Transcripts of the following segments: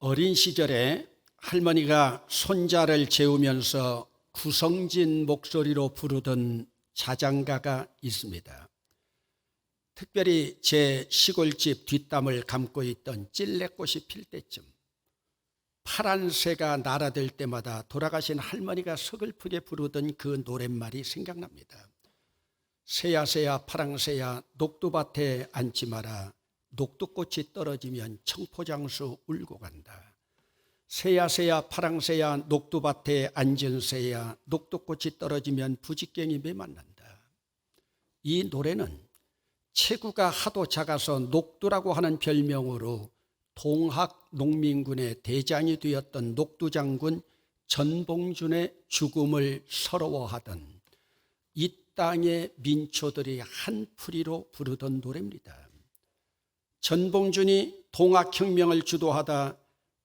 어린 시절에 할머니가 손자를 재우면서 구성진 목소리로 부르던 자장가가 있습니다. 특별히 제 시골집 뒷담을 감고 있던 찔레꽃이 필 때쯤, 파란 새가 날아들 때마다 돌아가신 할머니가 서글프게 부르던 그 노랫말이 생각납니다. 새야 새야 파랑새야 녹두밭에 앉지 마라. 녹두꽃이 떨어지면 청포장수 울고 간다. 새야 새야 파랑새야 녹두밭에 앉은 새야 녹두꽃이 떨어지면 부직갱이 매만난다. 이 노래는 체구가 하도 작아서 녹두라고 하는 별명으로 동학 농민군의 대장이 되었던 녹두장군 전봉준의 죽음을 서러워하던 이 땅의 민초들이 한풀이로 부르던 노래입니다. 전봉준이 동학혁명을 주도하다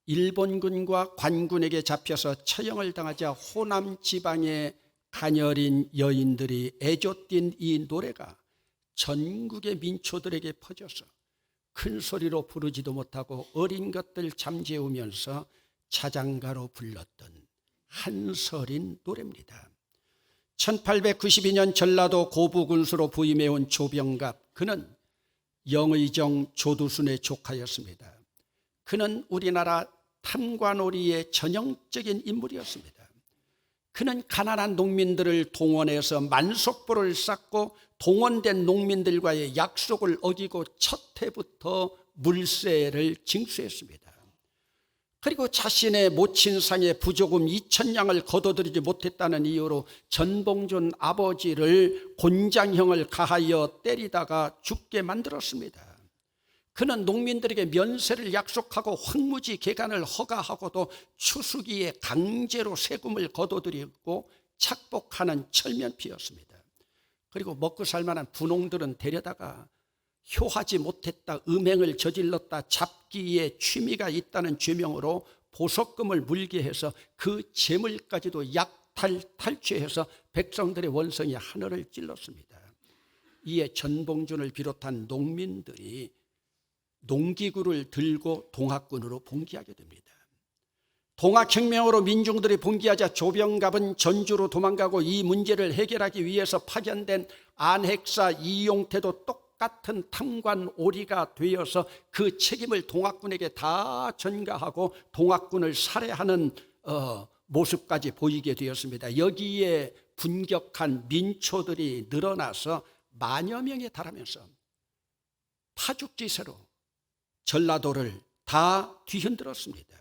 일본군과 관군에게 잡혀서 처형을 당하자 호남 지방의 가녀린 여인들이 애조뛴 이 노래가 전국의 민초들에게 퍼져서 큰 소리로 부르지도 못하고 어린 것들 잠재우면서 자장가로 불렀던 한설인 노래입니다. 1892년 전라도 고부군수로 부임해온 조병갑, 그는 영의정 조두순의 조카였습니다. 그는 우리나라 탐관오리의 전형적인 인물이었습니다. 그는 가난한 농민들을 동원해서 만석보를 쌓고 동원된 농민들과의 약속을 어기고 첫 해부터 물세를 징수했습니다. 그리고 자신의 모친상에 부조금 2,000냥을 거둬들이지 못했다는 이유로 전봉준 아버지를 곤장형을 가하여 때리다가 죽게 만들었습니다. 그는 농민들에게 면세를 약속하고 황무지 개간을 허가하고도 추수기에 강제로 세금을 거둬들이고 착복하는 철면피였습니다. 그리고 먹고 살만한 분홍들은 데려다가 효하지 못했다, 음행을 저질렀다, 잡기에 취미가 있다는 죄명으로 보석금을 물게 해서 그 재물까지도 탈취해서 백성들의 원성이 하늘을 찔렀습니다. 이에 전봉준을 비롯한 농민들이 농기구를 들고 동학군으로 봉기하게 됩니다. 동학혁명으로 민중들이 봉기하자 조병갑은 전주로 도망가고 이 문제를 해결하기 위해서 파견된 안핵사 이용태도 똑같은 탐관 오리가 되어서 그 책임을 동학군에게 다 전가하고 동학군을 살해하는 모습까지 보이게 되었습니다. 여기에 분격한 민초들이 늘어나서 만여 명에 달하면서 파죽지세로 전라도를 다 뒤흔들었습니다.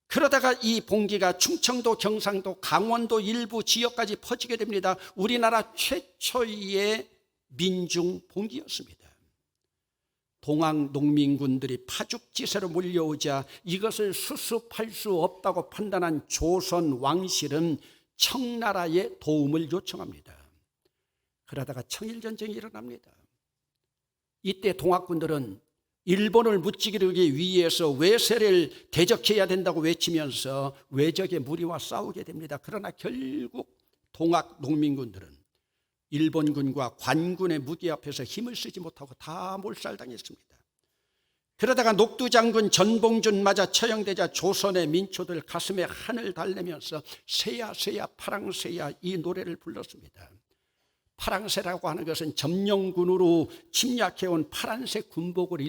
그러다가 이 봉기가 충청도, 경상도, 강원도 일부 지역까지 퍼지게 됩니다. 우리나라 최초의 민중 봉기였습니다. 동학 농민군들이 파죽지세로 몰려오자 이것을 수습할 수 없다고 판단한 조선 왕실은 청나라의 도움을 요청합니다. 그러다가 청일전쟁이 일어납니다. 이때 동학군들은 일본을 무찌르기 위해서 외세를 대적해야 된다고 외치면서 외적의 무리와 싸우게 됩니다. 그러나 결국 동학 농민군들은 일본군과 관군의 무기 앞에서 힘을 쓰지 못하고 다 몰살당했습니다. 그러다가 녹두장군 전봉준 맞아 처형되자 조선의 민초들 가슴에 한을 달래면서 새야 새야 파랑새야 이 노래를 불렀습니다. 파랑새라고 하는 것은 점령군으로 침략해온 파란색 군복을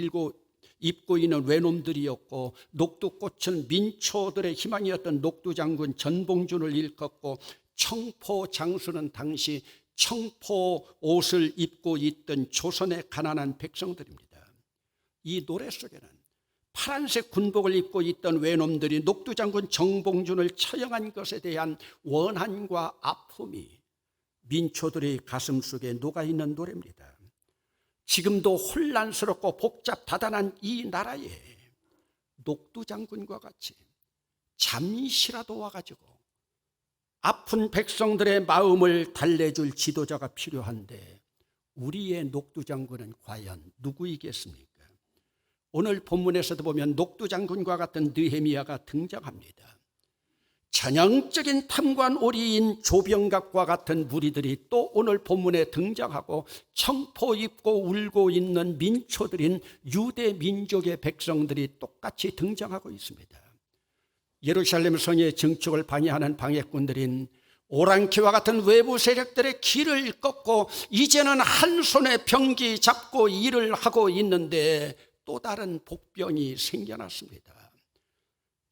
입고 있는 외놈들이었고, 녹두꽃은 민초들의 희망이었던 녹두장군 전봉준을 일컫고, 청포장수는 당시 청포 옷을 입고 있던 조선의 가난한 백성들입니다. 이 노래 속에는 파란색 군복을 입고 있던 외놈들이 녹두장군 전봉준을 처형한 것에 대한 원한과 아픔이 민초들의 가슴속에 녹아있는 노래입니다. 지금도 혼란스럽고 복잡다단한 이 나라에 녹두장군과 같이 잠시라도 와가지고 아픈 백성들의 마음을 달래줄 지도자가 필요한데 우리의 녹두장군은 과연 누구이겠습니까? 오늘 본문에서도 보면 녹두장군과 같은 느헤미야가 등장합니다. 전형적인 탐관오리인 조병각과 같은 무리들이 또 오늘 본문에 등장하고 청포 입고 울고 있는 민초들인 유대 민족의 백성들이 똑같이 등장하고 있습니다. 예루살렘 성의 증축을 방해하는 방해꾼들인 오랑캐와 같은 외부 세력들의 길을 꺾고 이제는 한 손에 병기 잡고 일을 하고 있는데 또 다른 복병이 생겨났습니다.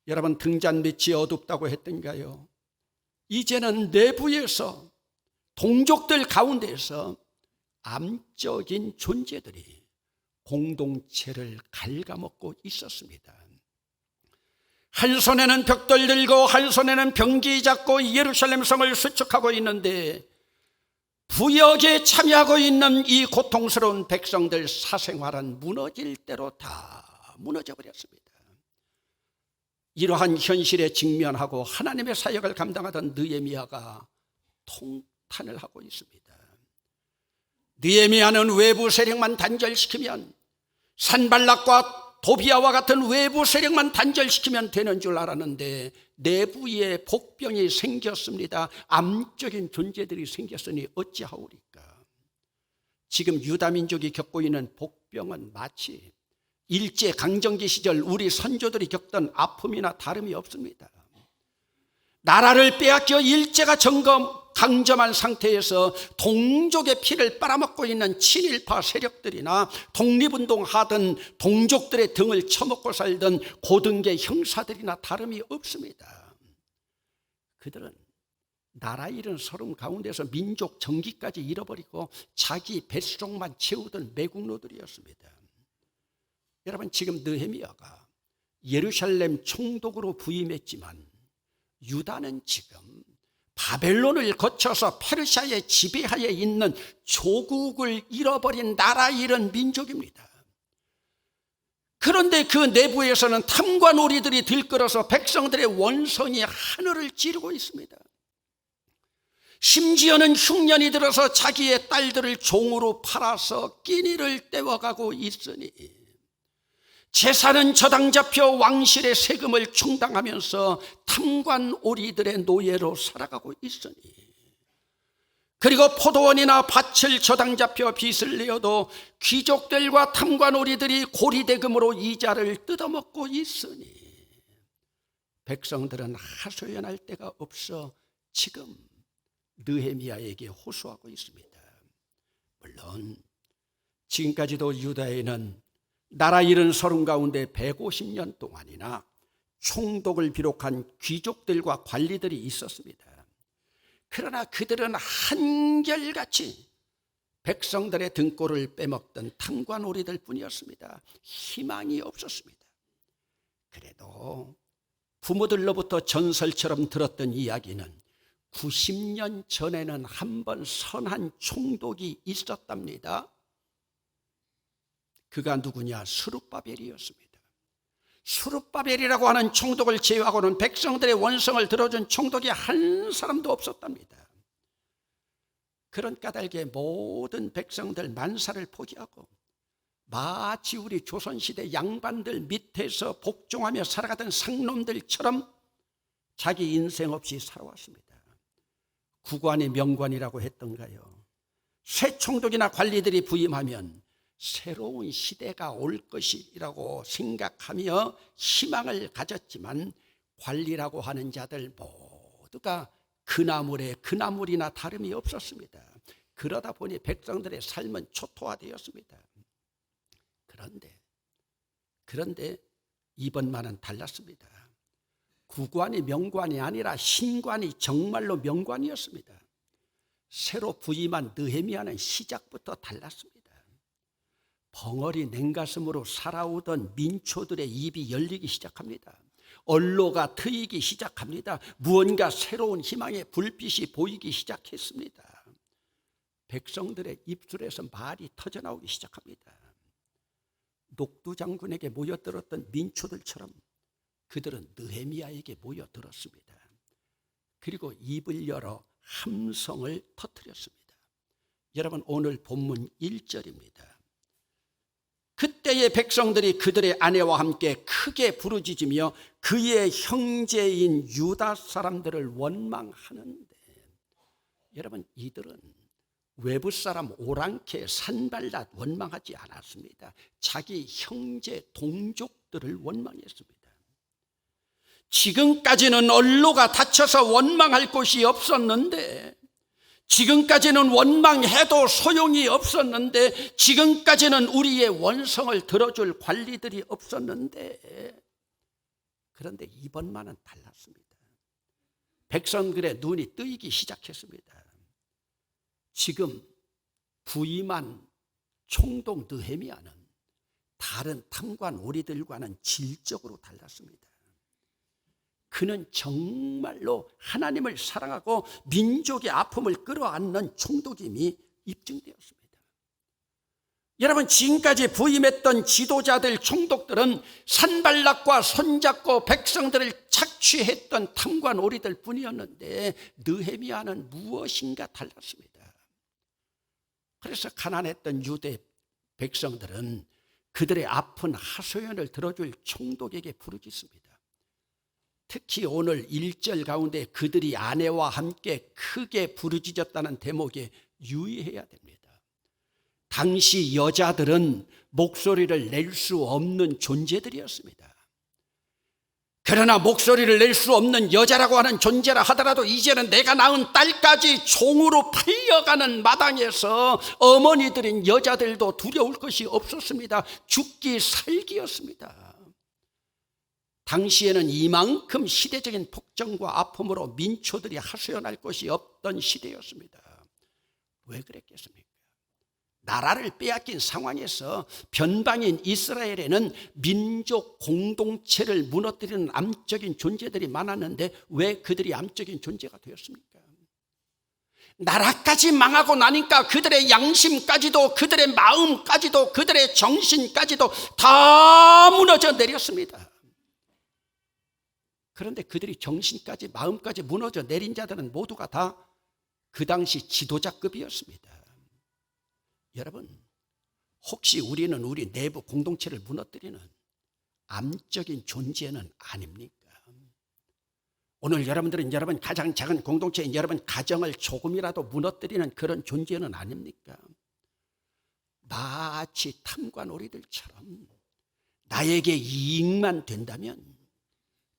여러분, 등잔빛이 어둡다고 했던가요? 이제는 내부에서, 동족들 가운데에서 암적인 존재들이 공동체를 갉아먹고 있었습니다. 한 손에는 벽돌 들고 한 손에는 병기 잡고 예루살렘 성을 수축하고 있는데 부역에 참여하고 있는 이 고통스러운 백성들 사생활은 무너질 대로 다 무너져 버렸습니다. 이러한 현실에 직면하고 하나님의 사역을 감당하던 느헤미야가 통탄을 하고 있습니다. 느헤미야는 외부 세력만 단절시키면, 산발락과 도비아와 같은 외부 세력만 단절시키면 되는 줄 알았는데 내부에 복병이 생겼습니다. 암적인 존재들이 생겼으니 어찌하오리까. 지금 유다민족이 겪고 있는 복병은 마치 일제강점기 시절 우리 선조들이 겪던 아픔이나 다름이 없습니다. 나라를 빼앗겨 일제가 강점한 상태에서 동족의 피를 빨아먹고 있는 친일파 세력들이나 독립운동하던 동족들의 등을 쳐먹고 살던 고등계 형사들이나 다름이 없습니다. 그들은 나라 잃은 서름 가운데서 민족 정기까지 잃어버리고 자기 뱃속만 채우던 매국노들이었습니다. 여러분, 지금 느헤미야가 예루살렘 총독으로 부임했지만 유다는 지금 바벨론을 거쳐서 페르시아의 지배하에 있는 조국을 잃어버린 나라 잃은 민족입니다. 그런데 그 내부에서는 탐관오리들이 들끓어서 백성들의 원성이 하늘을 찌르고 있습니다. 심지어는 흉년이 들어서 자기의 딸들을 종으로 팔아서 끼니를 때워가고 있으니 재산은 저당 잡혀 왕실의 세금을 충당하면서 탐관오리들의 노예로 살아가고 있으니, 그리고 포도원이나 밭을 저당 잡혀 빚을 내어도 귀족들과 탐관오리들이 고리대금으로 이자를 뜯어먹고 있으니 백성들은 하소연할 데가 없어 지금 느헤미야에게 호소하고 있습니다. 물론 지금까지도 유다에는 나라 잃은 서름 가운데 150년 동안이나 총독을 비롯한 귀족들과 관리들이 있었습니다. 그러나 그들은 한결같이 백성들의 등골을 빼먹던 탐관오리들 뿐이었습니다. 희망이 없었습니다. 그래도 부모들로부터 전설처럼 들었던 이야기는 90년 전에는 한 번 선한 총독이 있었답니다. 그가 누구냐? 스룹바벨이었습니다. 스룹바벨이라고 하는 총독을 제외하고는 백성들의 원성을 들어준 총독이 한 사람도 없었답니다. 그런 까닭에 모든 백성들 만사를 포기하고 마치 우리 조선시대 양반들 밑에서 복종하며 살아가던 상놈들처럼 자기 인생 없이 살아왔습니다. 구관이 명관이라고 했던가요? 새 총독이나 관리들이 부임하면 새로운 시대가 올 것이라고 생각하며 희망을 가졌지만 관리라고 하는 자들 모두가 그나물이나 다름이 없었습니다. 그러다 보니 백성들의 삶은 초토화되었습니다. 그런데 이번만은 달랐습니다. 구관이 명관이 아니라 신관이 정말로 명관이었습니다. 새로 부임한 느헤미야는 시작부터 달랐습니다. 벙어리 냉가슴으로 살아오던 민초들의 입이 열리기 시작합니다. 언로가 트이기 시작합니다. 무언가 새로운 희망의 불빛이 보이기 시작했습니다. 백성들의 입술에서 말이 터져나오기 시작합니다. 녹두장군에게 모여들었던 민초들처럼 그들은 느헤미야에게 모여들었습니다. 그리고 입을 열어 함성을 터뜨렸습니다. 여러분, 오늘 본문 1절입니다. 그때의 백성들이 그들의 아내와 함께 크게 부르짖으며 그의 형제인 유다 사람들을 원망하는데, 여러분, 이들은 외부 사람 오랑캐 산발랏 원망하지 않았습니다. 자기 형제 동족들을 원망했습니다. 지금까지는 언로가 닫혀서 원망할 곳이 없었는데, 지금까지는 원망해도 소용이 없었는데, 지금까지는 우리의 원성을 들어줄 관리들이 없었는데, 그런데 이번만은 달랐습니다. 백성들의 눈이 뜨이기 시작했습니다. 지금 부임한 총독 느헤미야는 다른 탐관 오리들과는 질적으로 달랐습니다. 그는 정말로 하나님을 사랑하고 민족의 아픔을 끌어안는 총독임이 입증되었습니다. 여러분, 지금까지 부임했던 지도자들, 총독들은 산발락과 손잡고 백성들을 착취했던 탐관 오리들 뿐이었는데, 느헤미야는 무엇인가 달랐습니다. 그래서 가난했던 유대 백성들은 그들의 아픈 하소연을 들어줄 총독에게 부르짖습니다. 특히 오늘 1절 가운데 그들이 아내와 함께 크게 부르짖었다는 대목에 유의해야 됩니다. 당시 여자들은 목소리를 낼 수 없는 존재들이었습니다. 그러나 목소리를 낼 수 없는 여자라고 하는 존재라 하더라도 이제는 내가 낳은 딸까지 종으로 팔려가는 마당에서 어머니들인 여자들도 두려울 것이 없었습니다. 죽기 살기였습니다. 당시에는 이만큼 시대적인 폭정과 아픔으로 민초들이 하소연할 것이 없던 시대였습니다. 왜 그랬겠습니까? 나라를 빼앗긴 상황에서 변방인 이스라엘에는 민족 공동체를 무너뜨리는 암적인 존재들이 많았는데 왜 그들이 암적인 존재가 되었습니까? 나라까지 망하고 나니까 그들의 양심까지도, 그들의 마음까지도, 그들의 정신까지도 다 무너져 내렸습니다. 그런데 그들이 정신까지, 마음까지 무너져 내린 자들은 모두가 다 그 당시 지도자급이었습니다. 여러분, 혹시 우리는 우리 내부 공동체를 무너뜨리는 암적인 존재는 아닙니까? 오늘 여러분들은 여러분 가장 작은 공동체인 여러분 가정을 조금이라도 무너뜨리는 그런 존재는 아닙니까? 마치 탐관오리들처럼 나에게 이익만 된다면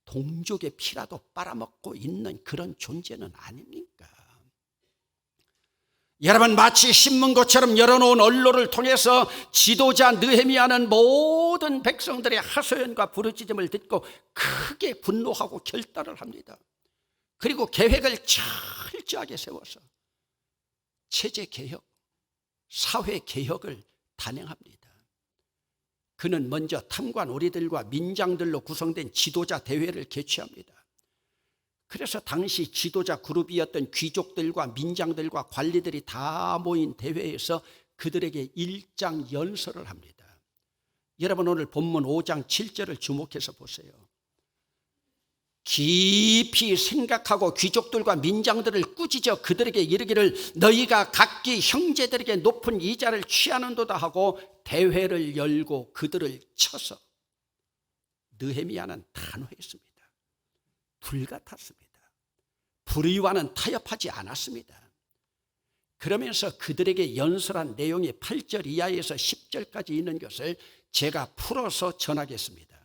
동족의 피라도 빨아먹고 있는 그런 존재는 아닙니까? 여러분, 마치 신문고처럼 열어놓은 언로를 통해서 지도자 느헤미야는 모든 백성들의 하소연과 부르짖음을 듣고 크게 분노하고 결단을 합니다. 그리고 계획을 철저하게 세워서 체제개혁, 사회개혁을 단행합니다. 그는 먼저 탐관 오리들과 민장들로 구성된 지도자 대회를 개최합니다. 그래서 당시 지도자 그룹이었던 귀족들과 민장들과 관리들이 다 모인 대회에서 그들에게 일장 연설을 합니다. 여러분, 오늘 본문 5장 7절을 주목해서 보세요. 깊이 생각하고 귀족들과 민장들을 꾸짖어 그들에게 이르기를 너희가 각기 형제들에게 높은 이자를 취하는도다 하고 대회를 열고 그들을 쳐서 느헤미야는 단호했습니다. 불같았습니다. 불의와는 타협하지 않았습니다. 그러면서 그들에게 연설한 내용이 8절 이하에서 10절까지 있는 것을 제가 풀어서 전하겠습니다.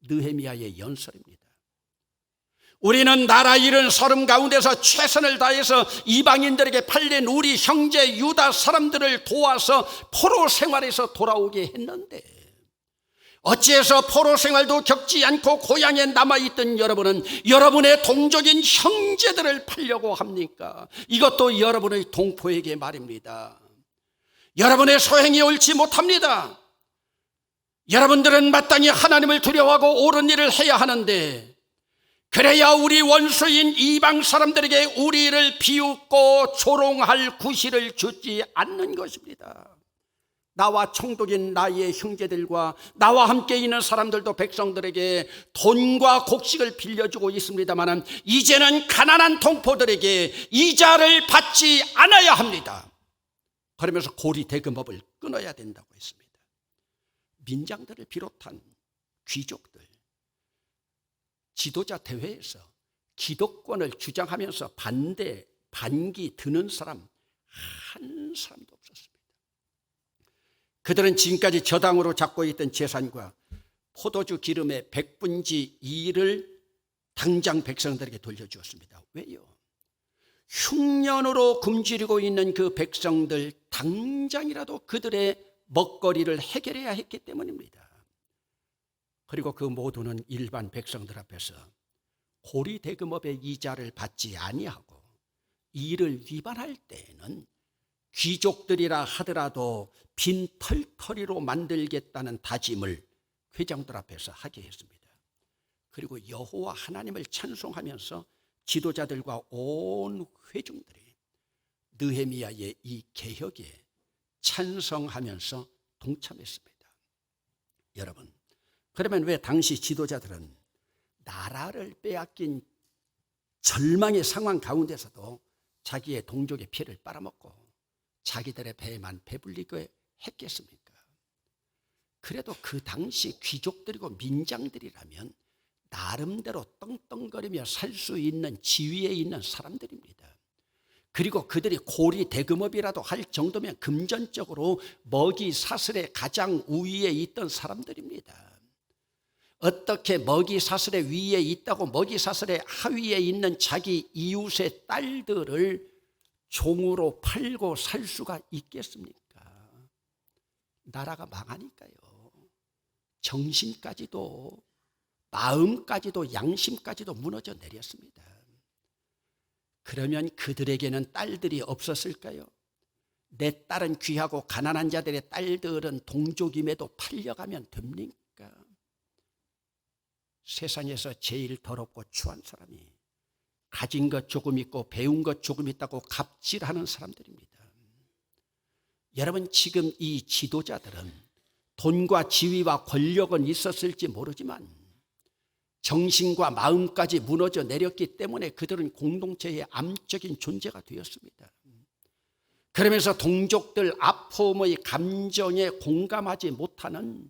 느헤미야의 연설입니다. 우리는 나라 잃은 서름 가운데서 최선을 다해서 이방인들에게 팔린 우리 형제 유다 사람들을 도와서 포로 생활에서 돌아오게 했는데 어찌해서 포로 생활도 겪지 않고 고향에 남아있던 여러분은 여러분의 동족인 형제들을 팔려고 합니까? 이것도 여러분의 동포에게 말입니다. 여러분의 소행이 옳지 못합니다. 여러분들은 마땅히 하나님을 두려워하고 옳은 일을 해야 하는데 그래야 우리 원수인 이방 사람들에게 우리를 비웃고 조롱할 구실을 주지 않는 것입니다. 나와 총독인 나의 형제들과 나와 함께 있는 사람들도 백성들에게 돈과 곡식을 빌려주고 있습니다만 이제는 가난한 동포들에게 이자를 받지 않아야 합니다. 그러면서 고리 대금업을 끊어야 된다고 했습니다. 민장들을 비롯한 귀족들, 지도자 대회에서 기득권을 주장하면서 반기 드는 사람 한 사람도 없었습니다. 그들은 지금까지 저당으로 잡고 있던 재산과 포도주 기름의 100분지 2를 당장 백성들에게 돌려주었습니다. 왜요? 흉년으로 굶주리고 있는 그 백성들 당장이라도 그들의 먹거리를 해결해야 했기 때문입니다. 그리고 그 모두는 일반 백성들 앞에서 고리대금업의 이자를 받지 아니하고 이를 위반할 때에는 귀족들이라 하더라도 빈 털터리로 만들겠다는 다짐을 회장들 앞에서 하게 했습니다. 그리고 여호와 하나님을 찬송하면서 지도자들과 온 회중들이 느헤미야의 이 개혁에 찬성하면서 동참했습니다. 여러분, 그러면 왜 당시 지도자들은 나라를 빼앗긴 절망의 상황 가운데서도 자기의 동족의 피를 빨아먹고 자기들의 배에만 배불리게 했겠습니까? 그래도 그 당시 귀족들이고 민장들이라면 나름대로 떵떵거리며 살 수 있는 지위에 있는 사람들입니다. 그리고 그들이 고리 대금업이라도 할 정도면 금전적으로 먹이 사슬의 가장 우위에 있던 사람들입니다. 어떻게 먹이 사슬의 위에 있다고 먹이 사슬의 하위에 있는 자기 이웃의 딸들을 종으로 팔고 살 수가 있겠습니까? 나라가 망하니까요. 정신까지도 마음까지도 양심까지도 무너져 내렸습니다. 그러면 그들에게는 딸들이 없었을까요? 내 딸은 귀하고 가난한 자들의 딸들은 동족임에도 팔려가면 됩니까? 세상에서 제일 더럽고 추한 사람이 가진 것 조금 있고 배운 것 조금 있다고 갑질하는 사람들입니다. 여러분, 지금 이 지도자들은 돈과 지위와 권력은 있었을지 모르지만 정신과 마음까지 무너져 내렸기 때문에 그들은 공동체의 암적인 존재가 되었습니다. 그러면서 동족들 아픔의 감정에 공감하지 못하는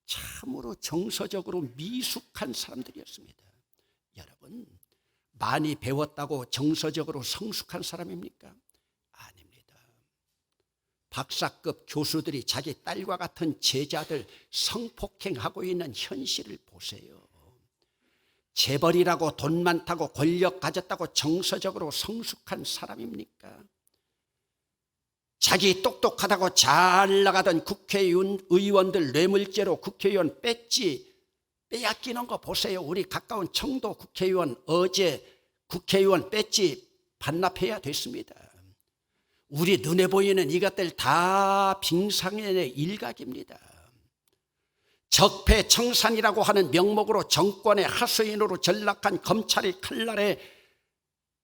참으로 정서적으로 미숙한 사람들이었습니다. 여러분, 많이 배웠다고 정서적으로 성숙한 사람입니까? 아닙니다. 박사급 교수들이 자기 딸과 같은 제자들 성폭행하고 있는 현실을 보세요. 재벌이라고 돈 많다고 권력 가졌다고 정서적으로 성숙한 사람입니까? 자기 똑똑하다고 잘 나가던 국회의원들 뇌물죄로 국회의원 빼앗기는 거 보세요. 우리 가까운 청도 국회의원 어제 국회의원 배지 반납해야 됐습니다. 우리 눈에 보이는 이것들 다 빙상의 일각입니다. 적폐청산이라고 하는 명목으로 정권의 하수인으로 전락한 검찰의 칼날에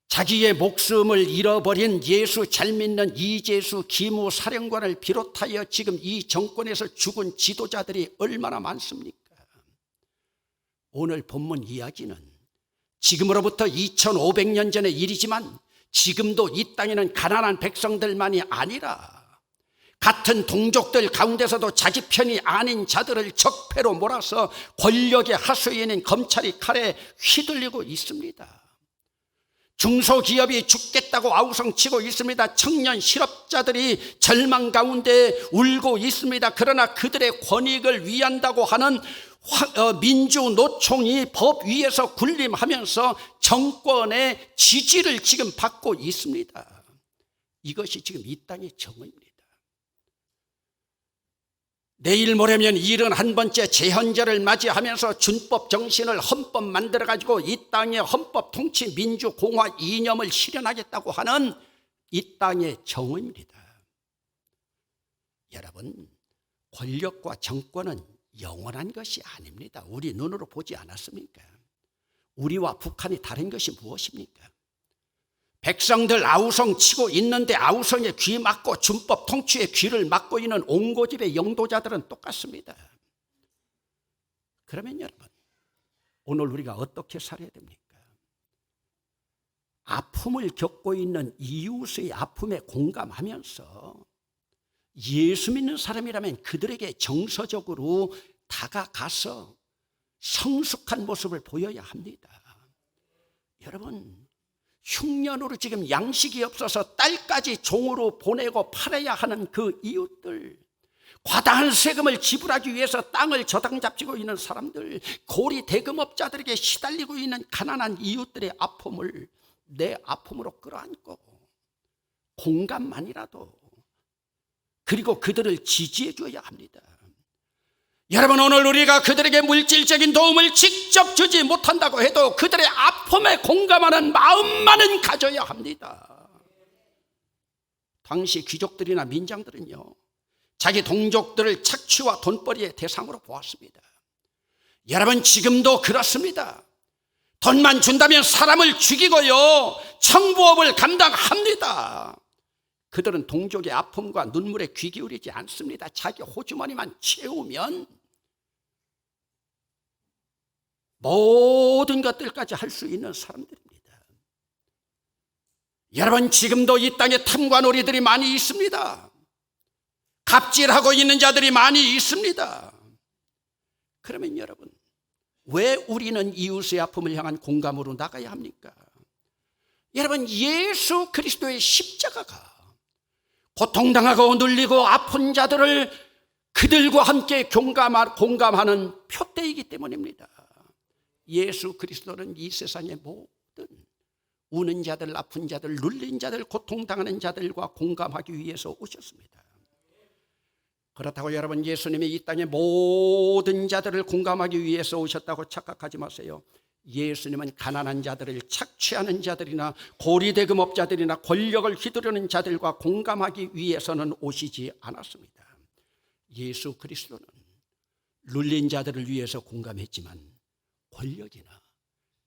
자기의 목숨을 잃어버린 예수 잘 믿는 이재수 기무 사령관을 비롯하여 지금 이 정권에서 죽은 지도자들이 얼마나 많습니까? 오늘 본문 이야기는 지금으로부터 2500년 전의 일이지만 지금도 이 땅에는 가난한 백성들만이 아니라 같은 동족들 가운데서도 자기 편이 아닌 자들을 적폐로 몰아서 권력의 하수인인 검찰이 칼에 휘둘리고 있습니다. 중소기업이 죽겠다고 아우성치고 있습니다. 청년 실업자들이 절망 가운데 울고 있습니다. 그러나 그들의 권익을 위한다고 하는 민주노총이 법 위에서 군림하면서 정권의 지지를 지금 받고 있습니다. 이것이 지금 이 땅의 정의입니다. 내일 모레면 71번째 제헌절을 맞이하면서 준법 정신을 헌법 만들어가지고 이 땅의 헌법 통치 민주공화 이념을 실현하겠다고 하는 이 땅의 정의입니다. 여러분, 권력과 정권은 영원한 것이 아닙니다. 우리 눈으로 보지 않았습니까? 우리와 북한이 다른 것이 무엇입니까? 백성들 아우성 치고 있는데 아우성에 귀 막고 준법 통치에 귀를 막고 있는 옹고집의 영도자들은 똑같습니다. 그러면 여러분, 오늘 우리가 어떻게 살아야 됩니까? 아픔을 겪고 있는 이웃의 아픔에 공감하면서 예수 믿는 사람이라면 그들에게 정서적으로 다가가서 성숙한 모습을 보여야 합니다. 여러분, 흉년으로 지금 양식이 없어서 딸까지 종으로 보내고 팔아야 하는 그 이웃들, 과다한 세금을 지불하기 위해서 땅을 저당 잡지고 있는 사람들, 고리 대금업자들에게 시달리고 있는 가난한 이웃들의 아픔을 내 아픔으로 끌어안고 공감만이라도, 그리고 그들을 지지해 줘야 합니다. 여러분, 오늘 우리가 그들에게 물질적인 도움을 직접 주지 못한다고 해도 그들의 아픔에 공감하는 마음만은 가져야 합니다. 당시 귀족들이나 민장들은요, 자기 동족들을 착취와 돈벌이의 대상으로 보았습니다. 여러분, 지금도 그렇습니다. 돈만 준다면 사람을 죽이고요, 청부업을 감당합니다. 그들은 동족의 아픔과 눈물에 귀 기울이지 않습니다. 자기 호주머니만 채우면 모든 것들까지 할 수 있는 사람들입니다. 여러분, 지금도 이 땅에 탐관오리들이 많이 있습니다. 갑질하고 있는 자들이 많이 있습니다. 그러면 여러분, 왜 우리는 이웃의 아픔을 향한 공감으로 나가야 합니까? 여러분, 예수 그리스도의 십자가가 고통당하고 눌리고 아픈 자들을 그들과 함께 공감하는 표대이기 때문입니다. 예수 그리스도는 이 세상의 모든 우는 자들, 아픈 자들, 눌린 자들, 고통당하는 자들과 공감하기 위해서 오셨습니다. 그렇다고 여러분, 예수님이 이 땅의 모든 자들을 공감하기 위해서 오셨다고 착각하지 마세요. 예수님은 가난한 자들을, 착취하는 자들이나 고리대금업자들이나 권력을 휘두르는 자들과 공감하기 위해서는 오시지 않았습니다. 예수 그리스도는 눌린 자들을 위해서 공감했지만 권력이나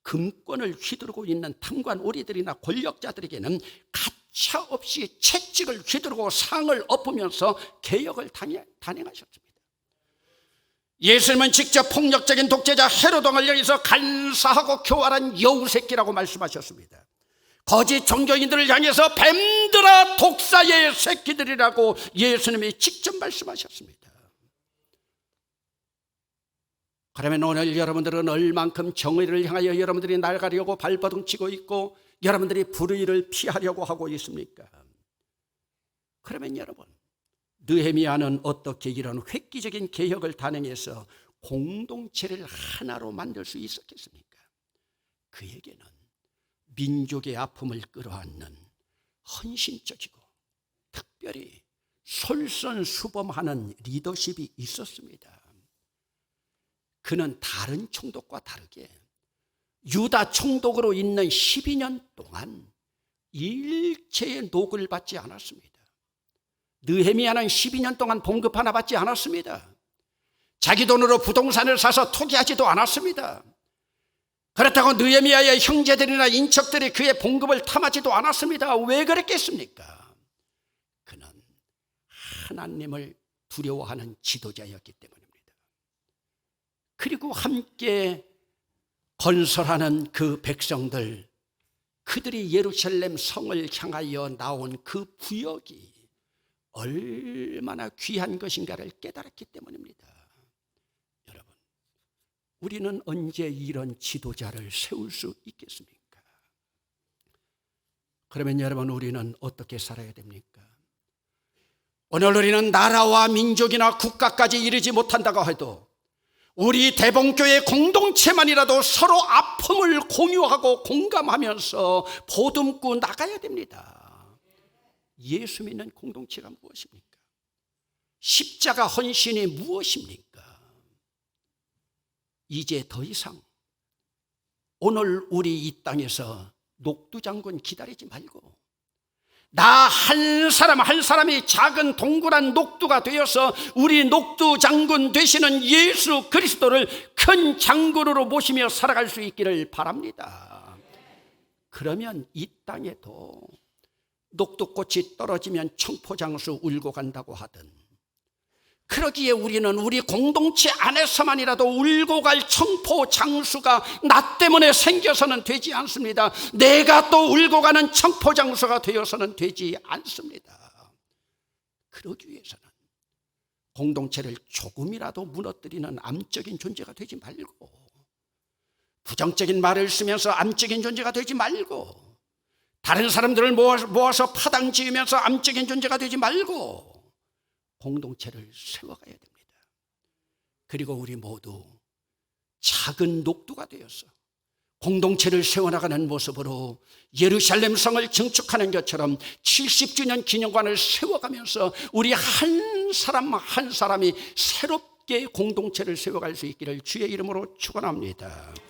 금권을 휘두르고 있는 탐관오리들이나 권력자들에게는 가차없이 채찍을 휘두르고 상을 엎으면서 개혁을 단행하셨습니다. 예수님은 직접 폭력적인 독재자 헤롯 왕을 향해서 간사하고 교활한 여우새끼라고 말씀하셨습니다. 거짓 종교인들을 향해서 뱀들아 독사의 새끼들이라고 예수님이 직접 말씀하셨습니다. 그러면 오늘 여러분들은 얼만큼 정의를 향하여 여러분들이 날가려고 발버둥치고 있고 여러분들이 불의를 피하려고 하고 있습니까? 그러면 여러분, 느헤미야는 어떻게 이런 획기적인 개혁을 단행해서 공동체를 하나로 만들 수 있었겠습니까? 그에게는 민족의 아픔을 끌어안는 헌신적이고 특별히 솔선수범하는 리더십이 있었습니다. 그는 다른 총독과 다르게 유다 총독으로 있는 12년 동안 일체의 녹을 받지 않았습니다. 느헤미야는 12년 동안 봉급 하나 받지 않았습니다. 자기 돈으로 부동산을 사서 투기하지도 않았습니다. 그렇다고 느헤미야의 형제들이나 인척들이 그의 봉급을 탐하지도 않았습니다. 왜 그랬겠습니까? 그는 하나님을 두려워하는 지도자였기 때문입니다. 그리고 함께 건설하는 그 백성들, 그들이 예루살렘 성을 향하여 나온 그 부역이 얼마나 귀한 것인가를 깨달았기 때문입니다. 여러분, 우리는 언제 이런 지도자를 세울 수 있겠습니까? 그러면 여러분, 우리는 어떻게 살아야 됩니까? 오늘 우리는 나라와 민족이나 국가까지 이르지 못한다고 해도 우리 대봉교회 공동체만이라도 서로 아픔을 공유하고 공감하면서 보듬고 나가야 됩니다. 예수 믿는 공동체가 무엇입니까? 십자가 헌신이 무엇입니까? 이제 더 이상 오늘 우리 이 땅에서 녹두장군 기다리지 말고 나 한 사람 한 사람이 작은 동그란 녹두가 되어서 우리 녹두장군 되시는 예수 그리스도를 큰 장군으로 모시며 살아갈 수 있기를 바랍니다. 그러면 이 땅에도 녹두꽃이 떨어지면 청포장수 울고 간다고 하든, 그러기에 우리는 우리 공동체 안에서만이라도 울고 갈 청포장수가 나 때문에 생겨서는 되지 않습니다. 내가 또 울고 가는 청포장수가 되어서는 되지 않습니다. 그러기 위해서는 공동체를 조금이라도 무너뜨리는 암적인 존재가 되지 말고, 부정적인 말을 쓰면서 암적인 존재가 되지 말고, 다른 사람들을 모아서 파당 지으면서 암적인 존재가 되지 말고 공동체를 세워가야 됩니다. 그리고 우리 모두 작은 녹두가 되어서 공동체를 세워나가는 모습으로 예루살렘 성을 증축하는 것처럼 70주년 기념관을 세워가면서 우리 한 사람 한 사람이 새롭게 공동체를 세워갈 수 있기를 주의 이름으로 축원합니다.